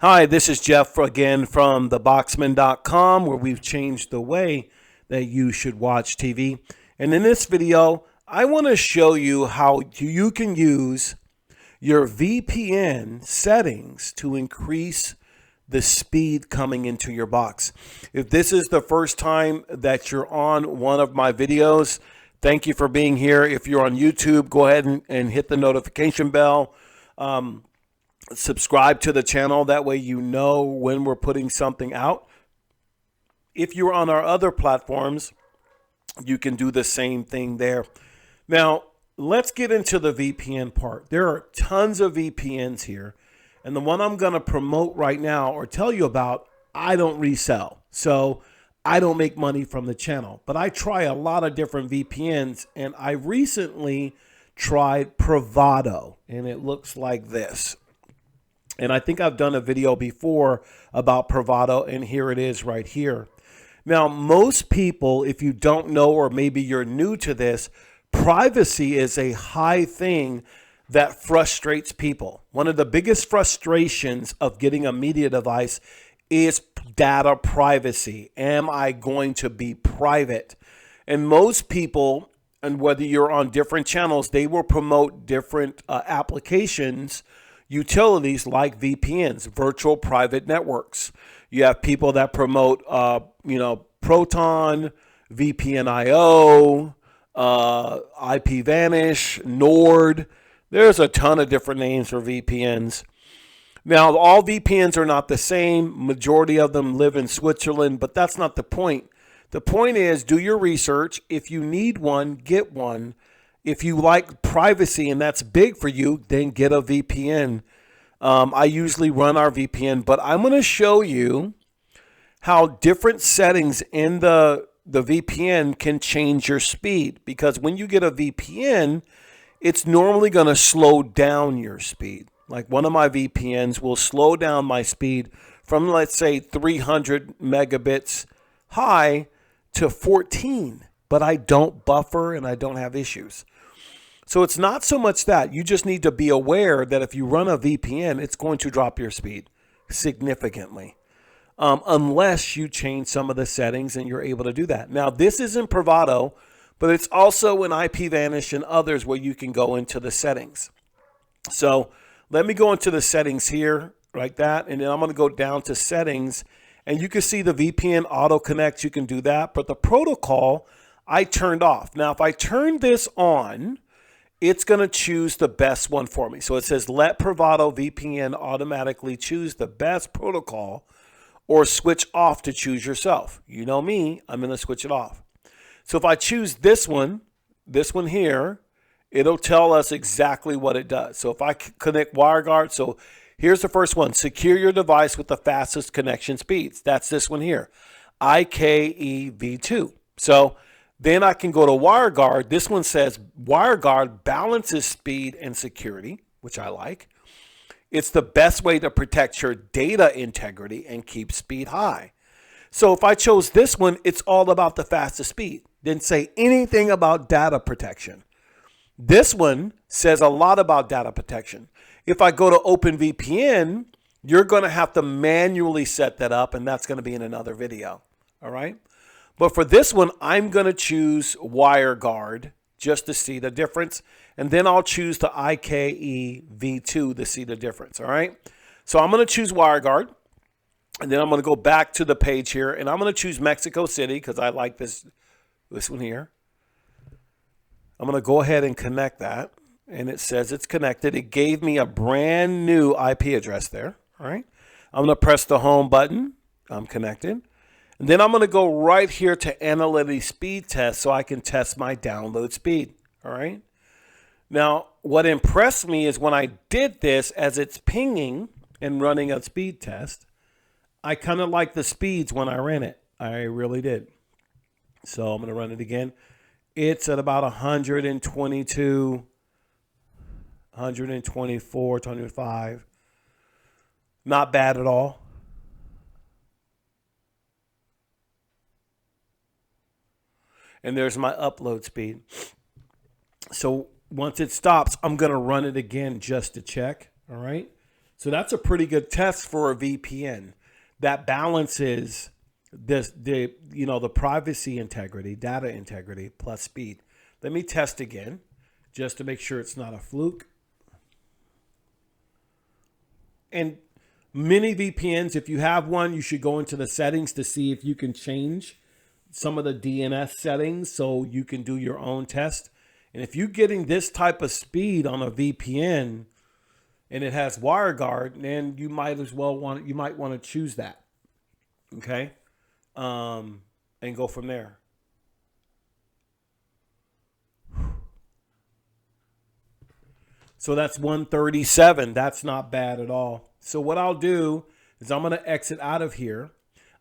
Hi, this is Jeff again from theboxman.com, where we've changed the way that you should watch TV. And in this video, I want to show you how you can use your VPN settings to increase the speed coming into your box. If this is the first time that you're on one of my videos, thank you for being here. If you're on YouTube, go ahead and hit the notification bell. Subscribe to the channel. That way you know when we're putting something out. If you're on our other platforms, you can do the same thing there. Now, let's get into the VPN part. There are tons of VPNs here. And the one I'm going to promote right now or tell you about, I don't resell. So I don't make money from the channel. But I try a lot of different VPNs. And I recently tried Privado. And it looks like this. And I think I've done a video before about Privado, and here it is right here. Now, most people, if you don't know, or maybe you're new to this, privacy is a high thing that frustrates people. One of the biggest frustrations of getting a media device is data privacy. Am I going to be private? And most people, and whether you're on different channels, they will promote different applications, utilities like VPNs, virtual private networks. You have people that promote, Proton, VPN.io, IPVanish, Nord. There's a ton of different names for VPNs. Now, all VPNs are not the same. Majority of them live in Switzerland, but that's not the point. The point is, do your research. If you need one, get one. If you like privacy and that's big for you, then get a VPN. I usually run our VPN, but I'm going to show you how different settings in the VPN can change your speed. Because when you get a VPN, it's normally going to slow down your speed. Like one of my VPNs will slow down my speed from, let's say, 300 megabits high to 14. But I don't buffer and I don't have issues. So it's not so much that. You just need to be aware that if you run a VPN, it's going to drop your speed significantly. Unless you change some of the settings and you're able to do that. Now, this isn't Privado, but it's also in IPVanish and others where you can go into the settings. So let me go into the settings here like that. And then I'm going to go down to settings. And you can see the VPN auto connect. You can do that. But the protocol I turned off. Now, if I turn this on, it's going to choose the best one for me. So it says, let Privado VPN automatically choose the best protocol or switch off to choose yourself. You know me, I'm going to switch it off. So if I choose this one here, it'll tell us exactly what it does. So if I connect WireGuard, so here's the first one, secure your device with the fastest connection speeds. That's this one here, IKEv2. So then I can go to WireGuard. This one says WireGuard balances speed and security, which I like. It's the best way to protect your data integrity and keep speed high. So if I chose this one, it's all about the fastest speed. Didn't say anything about data protection. This one says a lot about data protection. If I go to OpenVPN, you're going to have to manually set that up, and that's going to be in another video. All right. But for this one, I'm going to choose WireGuard just to see the difference. And then I'll choose the IKEv2 to see the difference. All right. So I'm going to choose WireGuard. And then I'm going to go back to the page here. And I'm going to choose Mexico City because I like this one here. I'm going to go ahead and connect that. And it says it's connected. It gave me a brand new IP address there. All right. I'm going to press the home button. I'm connected. And then I'm going to go right here to Analytics Speed Test so I can test my download speed. All right. Now, what impressed me is when I did this, as it's pinging and running a speed test, I kind of like the speeds when I ran it. I really did. So I'm going to run it again. It's at about 122, 124, 25. Not bad at all. and there's my upload speed. So once it stops, I'm going to run it again just to check. All right. So that's a pretty good test for a VPN that balances the privacy integrity, data integrity plus speed. Let me test again just to make sure it's not a fluke. And many VPNs, if you have one, you should go into the settings to see if you can change some of the DNS settings so you can do your own test. And if you're getting this type of speed on a VPN and it has WireGuard, then you might want to choose that. Okay. And go from there. So that's 137. That's not bad at all. So what I'll do is I'm going to exit out of here.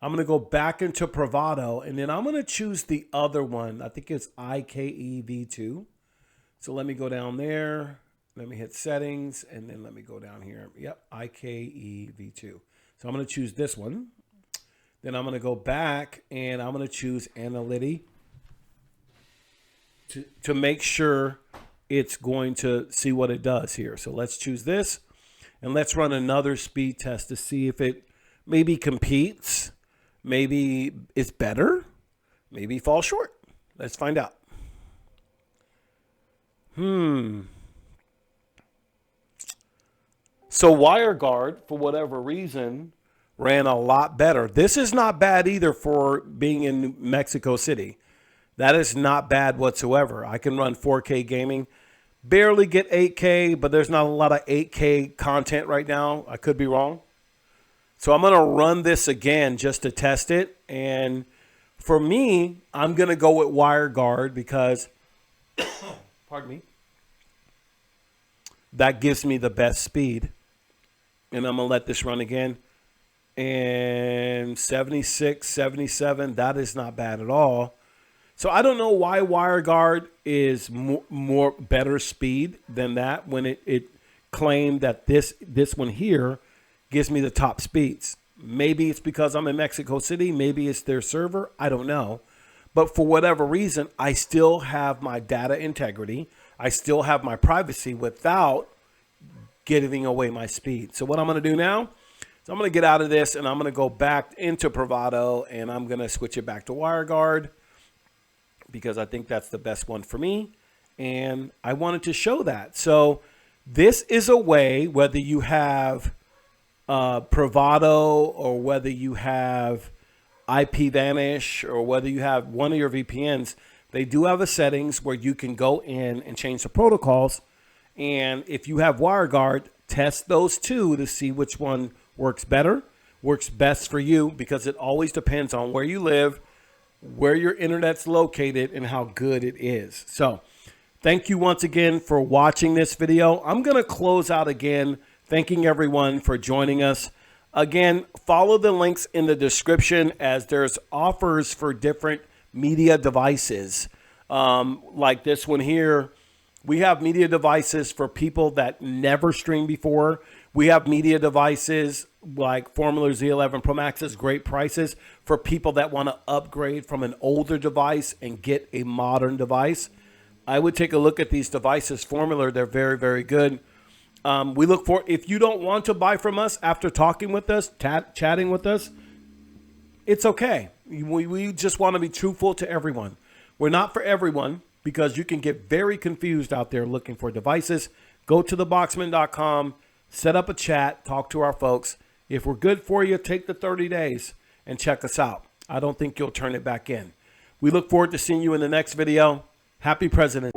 I'm going to go back into Bravado, and then I'm going to choose the other one. I think it's IKEv2. So let me go down there. Let me hit settings, and then let me go down here. Yep, IKEv2. So I'm going to choose this one. Then I'm going to go back, and I'm going to choose Analytics to make sure it's going to see what it does here. So let's choose this, and let's run another speed test to see if it maybe competes, maybe it's better, maybe falls short. Let's find out. So WireGuard, for whatever reason, ran a lot better. This is not bad either for being in Mexico City. That is not bad whatsoever. I can run 4K gaming. Barely get 8K, but there's not a lot of 8K content right now. I could be wrong. So I'm going to run this again just to test it. And for me, I'm going to go with WireGuard because, pardon me, that gives me the best speed. And I'm going to let this run again. And 76, 77, that is not bad at all. So I don't know why WireGuard is more better speed than that when it claimed that this one here gives me the top speeds. Maybe it's because I'm in Mexico City. Maybe it's their server. I don't know. But for whatever reason, I still have my data integrity. I still have my privacy without giving away my speed. So what I'm going to do now is I'm going to get out of this and I'm going to go back into Bravado and I'm going to switch it back to WireGuard, because I think that's the best one for me. And I wanted to show that. So this is a way, whether you have Bravado or whether you have IPVanish or whether you have one of your VPNs, they do have a settings where you can go in and change the protocols. And if you have WireGuard, test those two to see which one works better, works best for you, because it always depends on where you live, where your internet's located, and how good it is. So thank you once again for watching this video. I'm going to close out again, thanking everyone for joining us. Again, follow the links in the description as there's offers for different media devices. Like this one here, we have media devices for people that never streamed before. We have media devices like Formula Z11 Pro Max's great prices for people that want to upgrade from an older device and get a modern device. I would take a look at these devices. Formula, they're very, very good. We look for, if you don't want to buy from us after talking with us, chatting with us, it's okay. We just want to be truthful to everyone. We're not for everyone, because you can get very confused out there looking for devices. Go to theboxman.com, set up a chat, talk to our folks. If we're good for you, take the 30 days and check us out. I don't think you'll turn it back in. We look forward to seeing you in the next video. Happy President.